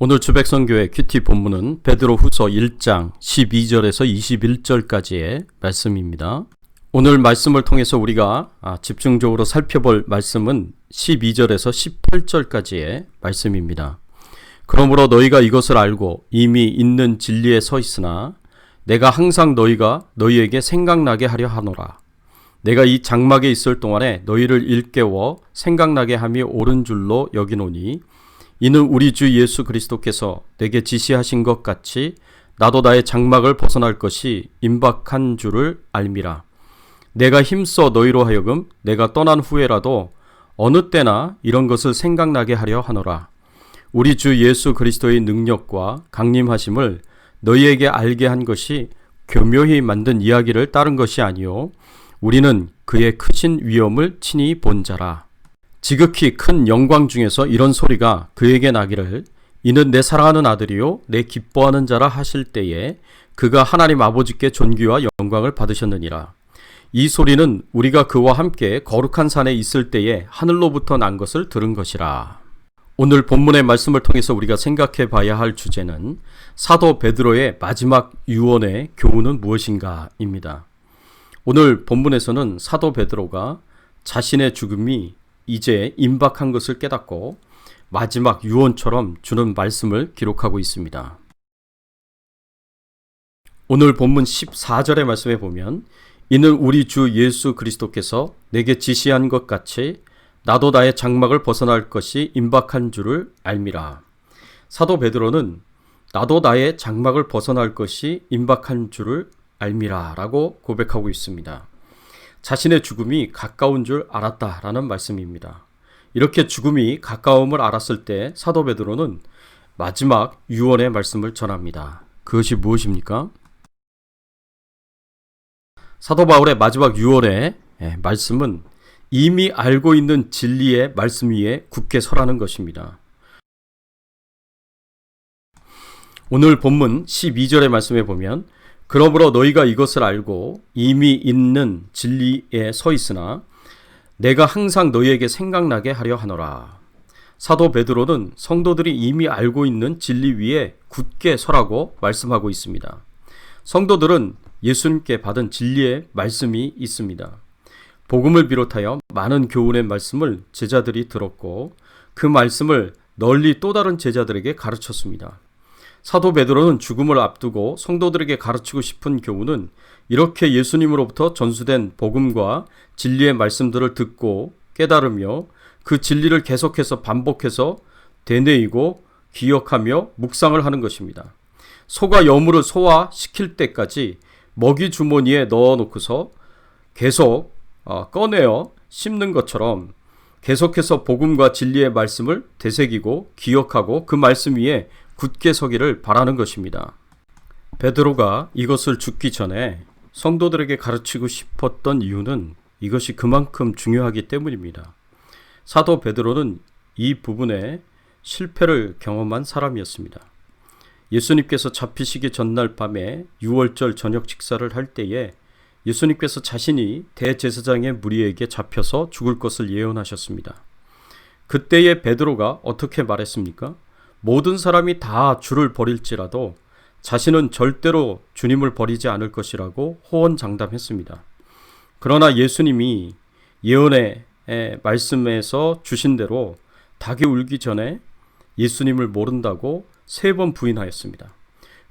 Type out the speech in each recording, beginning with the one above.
오늘 주백성교회 큐티 본문은 베드로후서 1장 12절에서 21절까지의 말씀입니다. 오늘 말씀을 통해서 우리가 집중적으로 살펴볼 말씀은 12절에서 18절까지의 말씀입니다. 그러므로 너희가 이것을 알고 이미 있는 진리에 서 있으나 내가 항상 너희에게 생각나게 하려 하노라. 내가 이 장막에 있을 동안에 너희를 일깨워 생각나게 함이 옳은 줄로 여기노니 이는 우리 주 예수 그리스도께서 내게 지시하신 것 같이 나도 나의 장막을 벗어날 것이 임박한 줄을 알미라. 내가 힘써 너희로 하여금 내가 떠난 후에라도 어느 때나 이런 것을 생각나게 하려 하노라. 우리 주 예수 그리스도의 능력과 강림하심을 너희에게 알게 한 것이 교묘히 만든 이야기를 따른 것이 아니요 우리는 그의 크신 위엄을 친히 본 자라. 지극히 큰 영광 중에서 이런 소리가 그에게 나기를 이는 내 사랑하는 아들이요 내 기뻐하는 자라 하실 때에 그가 하나님 아버지께 존귀와 영광을 받으셨느니라. 이 소리는 우리가 그와 함께 거룩한 산에 있을 때에 하늘로부터 난 것을 들은 것이라. 오늘 본문의 말씀을 통해서 우리가 생각해 봐야 할 주제는 사도 베드로의 마지막 유언의 교훈은 무엇인가입니다. 오늘 본문에서는 사도 베드로가 자신의 죽음이 이제 임박한 것을 깨닫고 마지막 유언처럼 주는 말씀을 기록하고 있습니다. 오늘 본문 14절의 말씀에 보면 이는 우리 주 예수 그리스도께서 내게 지시한 것 같이 나도 나의 장막을 벗어날 것이 임박한 줄을 알미라. 사도 베드로는 나도 나의 장막을 벗어날 것이 임박한 줄을 알미라 라고 고백하고 있습니다. 자신의 죽음이 가까운 줄 알았다라는 말씀입니다. 이렇게 죽음이 가까움을 알았을 때 사도 베드로는 마지막 유언의 말씀을 전합니다. 그것이 무엇입니까? 사도 바울의 마지막 유언의 말씀은 이미 알고 있는 진리의 말씀 위에 굳게 서라는 것입니다. 오늘 본문 12절의 말씀에 보면 그러므로 너희가 이것을 알고 이미 있는 진리에 서 있으나 내가 항상 너희에게 생각나게 하려 하노라. 사도 베드로는 성도들이 이미 알고 있는 진리 위에 굳게 서라고 말씀하고 있습니다. 성도들은 예수님께 받은 진리의 말씀이 있습니다. 복음을 비롯하여 많은 교훈의 말씀을 제자들이 들었고 그 말씀을 널리 또 다른 제자들에게 가르쳤습니다. 사도 베드로는 죽음을 앞두고 성도들에게 가르치고 싶은 교훈은 이렇게 예수님으로부터 전수된 복음과 진리의 말씀들을 듣고 깨달으며 그 진리를 계속해서 반복해서 되뇌이고 기억하며 묵상을 하는 것입니다. 소가 여물을 소화시킬 때까지 먹이 주머니에 넣어놓고서 계속 꺼내어 씹는 것처럼 계속해서 복음과 진리의 말씀을 되새기고 기억하고 그 말씀 위에 굳게 서기를 바라는 것입니다. 베드로가 이것을 죽기 전에 성도들에게 가르치고 싶었던 이유는 이것이 그만큼 중요하기 때문입니다. 사도 베드로는 이 부분에 실패를 경험한 사람이었습니다. 예수님께서 잡히시기 전날 밤에 유월절 저녁 식사를 할 때에 예수님께서 자신이 대제사장의 무리에게 잡혀서 죽을 것을 예언하셨습니다. 그때의 베드로가 어떻게 말했습니까? 모든 사람이 다 주를 버릴지라도 자신은 절대로 주님을 버리지 않을 것이라고 호언장담했습니다. 그러나 예수님이 예언의 말씀에서 주신 대로 닭이 울기 전에 예수님을 모른다고 3번 부인하였습니다.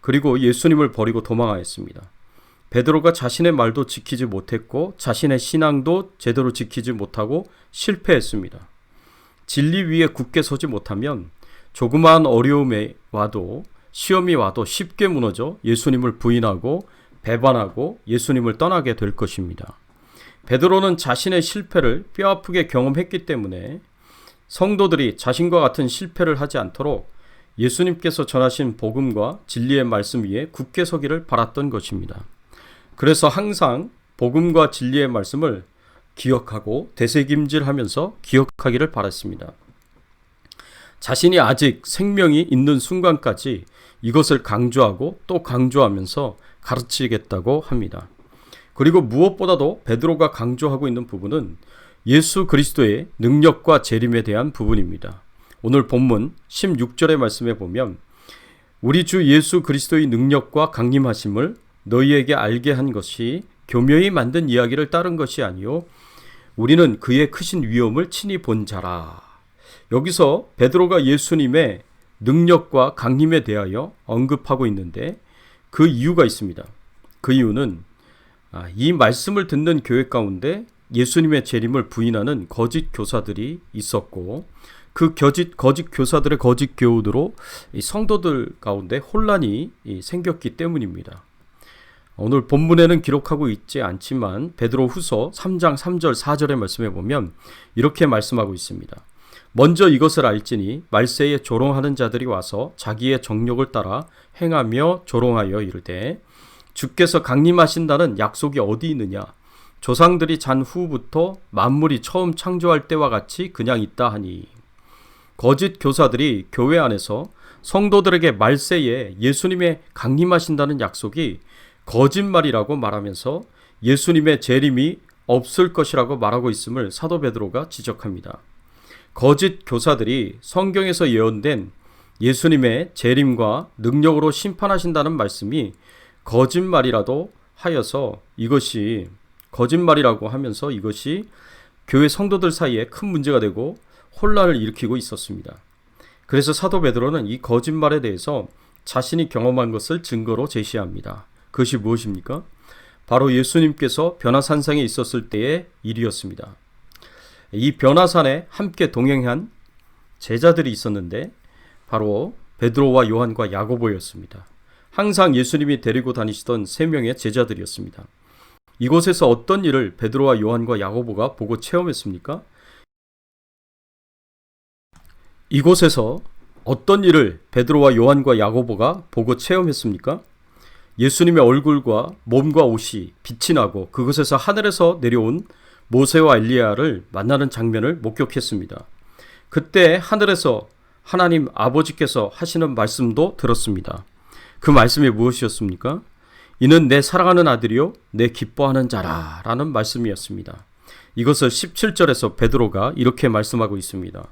그리고 예수님을 버리고 도망하였습니다. 베드로가 자신의 말도 지키지 못했고 자신의 신앙도 제대로 지키지 못하고 실패했습니다. 진리 위에 굳게 서지 못하면 조그마한 어려움이 와도 시험이 와도 쉽게 무너져 예수님을 부인하고 배반하고 예수님을 떠나게 될 것입니다. 베드로는 자신의 실패를 뼈아프게 경험했기 때문에 성도들이 자신과 같은 실패를 하지 않도록 예수님께서 전하신 복음과 진리의 말씀 위에 굳게 서기를 바랐던 것입니다. 그래서 항상 복음과 진리의 말씀을 기억하고 되새김질하면서 기억하기를 바랐습니다. 자신이 아직 생명이 있는 순간까지 이것을 강조하고 또 강조하면서 가르치겠다고 합니다. 그리고 무엇보다도 베드로가 강조하고 있는 부분은 예수 그리스도의 능력과 재림에 대한 부분입니다. 오늘 본문 16절의 말씀에 보면 우리 주 예수 그리스도의 능력과 강림하심을 너희에게 알게 한 것이 교묘히 만든 이야기를 따른 것이 아니요 우리는 그의 크신 위엄을 친히 본 자라. 여기서 베드로가 예수님의 능력과 강림에 대하여 언급하고 있는데 그 이유가 있습니다. 그 이유는 이 말씀을 듣는 교회 가운데 예수님의 재림을 부인하는 거짓 교사들이 있었고 그 거짓 교사들의 거짓 교훈으로 성도들 가운데 혼란이 생겼기 때문입니다. 오늘 본문에는 기록하고 있지 않지만 베드로 후서 3장 3절 4절의 말씀에 보면 이렇게 말씀하고 있습니다. 먼저 이것을 알지니 말세에 조롱하는 자들이 와서 자기의 정욕을 따라 행하며 조롱하여 이르되 주께서 강림하신다는 약속이 어디 있느냐? 조상들이 잔 후부터 만물이 처음 창조할 때와 같이 그냥 있다 하니 거짓 교사들이 교회 안에서 성도들에게 말세에 예수님의 강림하신다는 약속이 거짓말이라고 말하면서 예수님의 재림이 없을 것이라고 말하고 있음을 사도 베드로가 지적합니다. 거짓 교사들이 성경에서 예언된 예수님의 재림과 능력으로 심판하신다는 말씀이 거짓말이라도 하여서 이것이 거짓말이라고 하면서 이것이 교회 성도들 사이에 큰 문제가 되고 혼란을 일으키고 있었습니다. 그래서 사도 베드로는 이 거짓말에 대해서 자신이 경험한 것을 증거로 제시합니다. 그것이 무엇입니까? 바로 예수님께서 변화산상에 있었을 때의 일이었습니다. 이 변화산에 함께 동행한 제자들이 있었는데 바로 베드로와 요한과 야고보였습니다. 항상 예수님이 데리고 다니시던 3명의 제자들이었습니다. 이곳에서 어떤 일을 베드로와 요한과 야고보가 보고 체험했습니까? 이곳에서 어떤 일을 베드로와 요한과 야고보가 보고 체험했습니까? 예수님의 얼굴과 몸과 옷이 빛이 나고 그곳에서 하늘에서 내려온 모세와 엘리야를 만나는 장면을 목격했습니다. 그때 하늘에서 하나님 아버지께서 하시는 말씀도 들었습니다. 그 말씀이 무엇이었습니까? 이는 내 사랑하는 아들이요 내 기뻐하는 자라 라는 말씀이었습니다. 이것을 17절에서 베드로가 이렇게 말씀하고 있습니다.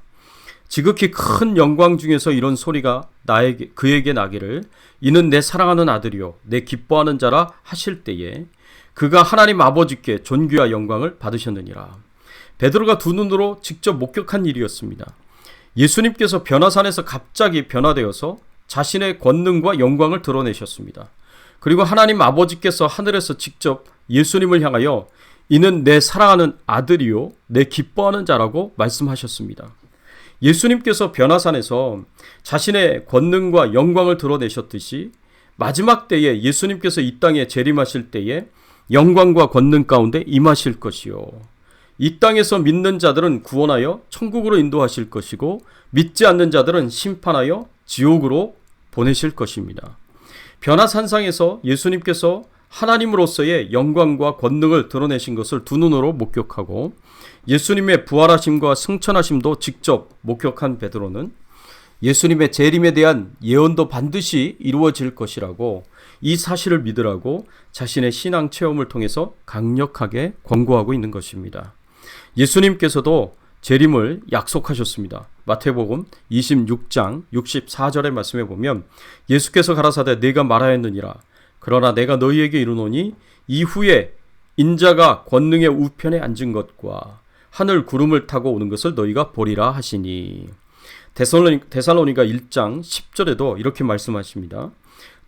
지극히 큰 영광 중에서 이런 소리가 그에게 나기를 이는 내 사랑하는 아들이요 내 기뻐하는 자라 하실 때에 그가 하나님 아버지께 존귀와 영광을 받으셨느니라. 베드로가 두 눈으로 직접 목격한 일이었습니다. 예수님께서 변화산에서 갑자기 변화되어서 자신의 권능과 영광을 드러내셨습니다. 그리고 하나님 아버지께서 하늘에서 직접 예수님을 향하여 이는 내 사랑하는 아들이요 내 기뻐하는 자라고 말씀하셨습니다. 예수님께서 변화산에서 자신의 권능과 영광을 드러내셨듯이 마지막 때에 예수님께서 이 땅에 재림하실 때에 영광과 권능 가운데 임하실 것이요. 이 땅에서 믿는 자들은 구원하여 천국으로 인도하실 것이고 믿지 않는 자들은 심판하여 지옥으로 보내실 것입니다. 변화산상에서 예수님께서 하나님으로서의 영광과 권능을 드러내신 것을 두 눈으로 목격하고 예수님의 부활하심과 승천하심도 직접 목격한 베드로는 예수님의 재림에 대한 예언도 반드시 이루어질 것이라고 이 사실을 믿으라고 자신의 신앙 체험을 통해서 강력하게 권고하고 있는 것입니다. 예수님께서도 재림을 약속하셨습니다. 마태복음 26장 64절의 말씀에 보면 예수께서 가라사대 내가 말하였느니라. 그러나 내가 너희에게 이르노니 이후에 인자가 권능의 우편에 앉은 것과 하늘 구름을 타고 오는 것을 너희가 보리라 하시니. 데살로니가 1장 10절에도 이렇게 말씀하십니다.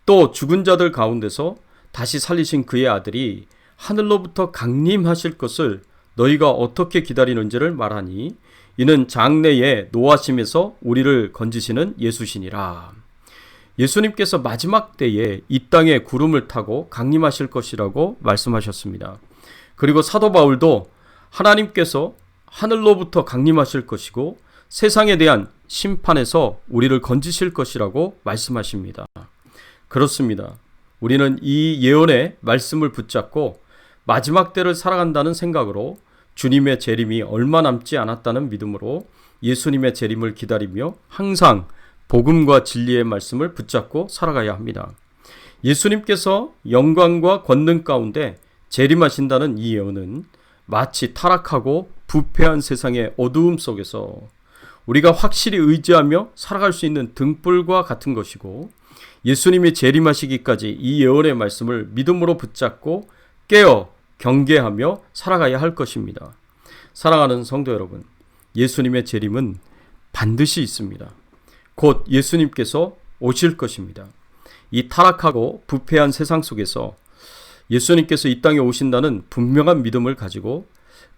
또 죽은 자들 가운데서 다시 살리신 그의 아들이 하늘로부터 강림하실 것을 너희가 어떻게 기다리는지를 말하니 이는 장래에 노하심에서 우리를 건지시는 예수시니라. 예수님께서 마지막 때에 이 땅에 구름을 타고 강림하실 것이라고 말씀하셨습니다. 그리고 사도 바울도 하나님께서 하늘로부터 강림하실 것이고 세상에 대한 심판에서 우리를 건지실 것이라고 말씀하십니다. 그렇습니다. 우리는 이 예언의 말씀을 붙잡고 마지막 때를 살아간다는 생각으로 주님의 재림이 얼마 남지 않았다는 믿음으로 예수님의 재림을 기다리며 항상 복음과 진리의 말씀을 붙잡고 살아가야 합니다. 예수님께서 영광과 권능 가운데 재림하신다는 이 예언은 마치 타락하고 부패한 세상의 어두움 속에서 우리가 확실히 의지하며 살아갈 수 있는 등불과 같은 것이고, 예수님이 재림하시기까지 이 예언의 말씀을 믿음으로 붙잡고 깨어 경계하며 살아가야 할 것입니다. 사랑하는 성도 여러분, 예수님의 재림은 반드시 있습니다. 곧 예수님께서 오실 것입니다. 이 타락하고 부패한 세상 속에서 예수님께서 이 땅에 오신다는 분명한 믿음을 가지고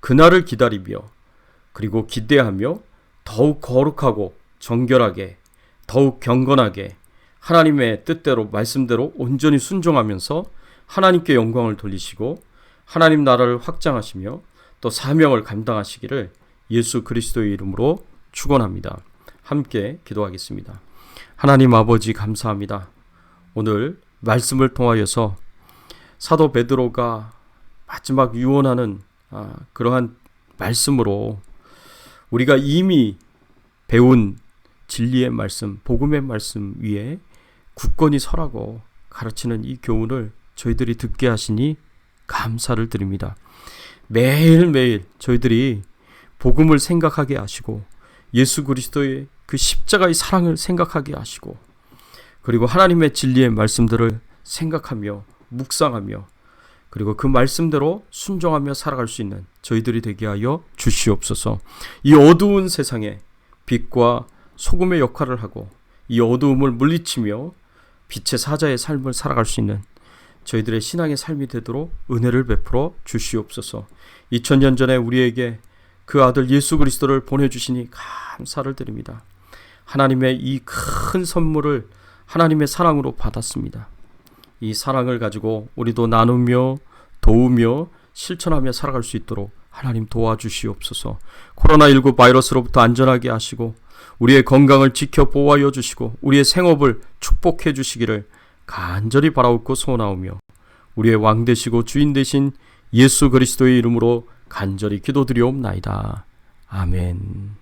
그날을 기다리며, 그리고 기대하며 더욱 거룩하고 정결하게, 더욱 경건하게 하나님의 뜻대로 말씀대로 온전히 순종하면서 하나님께 영광을 돌리시고 하나님 나라를 확장하시며 또 사명을 감당하시기를 예수 그리스도의 이름으로 축원합니다. 함께 기도하겠습니다. 하나님 아버지, 감사합니다. 오늘 말씀을 통하여서 사도 베드로가 마지막 유언하는 그러한 말씀으로 우리가 이미 배운 진리의 말씀, 복음의 말씀 위에 굳건히 서라고 가르치는 이 교훈을 저희들이 듣게 하시니 감사를 드립니다. 매일매일 저희들이 복음을 생각하게 하시고 예수 그리스도의 그 십자가의 사랑을 생각하게 하시고, 그리고 하나님의 진리의 말씀들을 생각하며 묵상하며, 그리고 그 말씀대로 순종하며 살아갈 수 있는 저희들이 되게 하여 주시옵소서. 이 어두운 세상에 빛과 소금의 역할을 하고 이 어두움을 물리치며 빛의 사자의 삶을 살아갈 수 있는 저희들의 신앙의 삶이 되도록 은혜를 베풀어 주시옵소서. 2000년 전에 우리에게 그 아들 예수 그리스도를 보내주시니 감사를 드립니다. 하나님의 이 큰 선물을 하나님의 사랑으로 받았습니다. 이 사랑을 가지고 우리도 나누며 도우며 실천하며 살아갈 수 있도록 하나님 도와주시옵소서. 코로나19 바이러스로부터 안전하게 하시고 우리의 건강을 지켜 보호하여 주시고 우리의 생업을 축복해 주시기를 간절히 바라옵고 소원하오며, 우리의 왕 되시고 주인 되신 예수 그리스도의 이름으로 간절히 기도드리옵나이다. 아멘.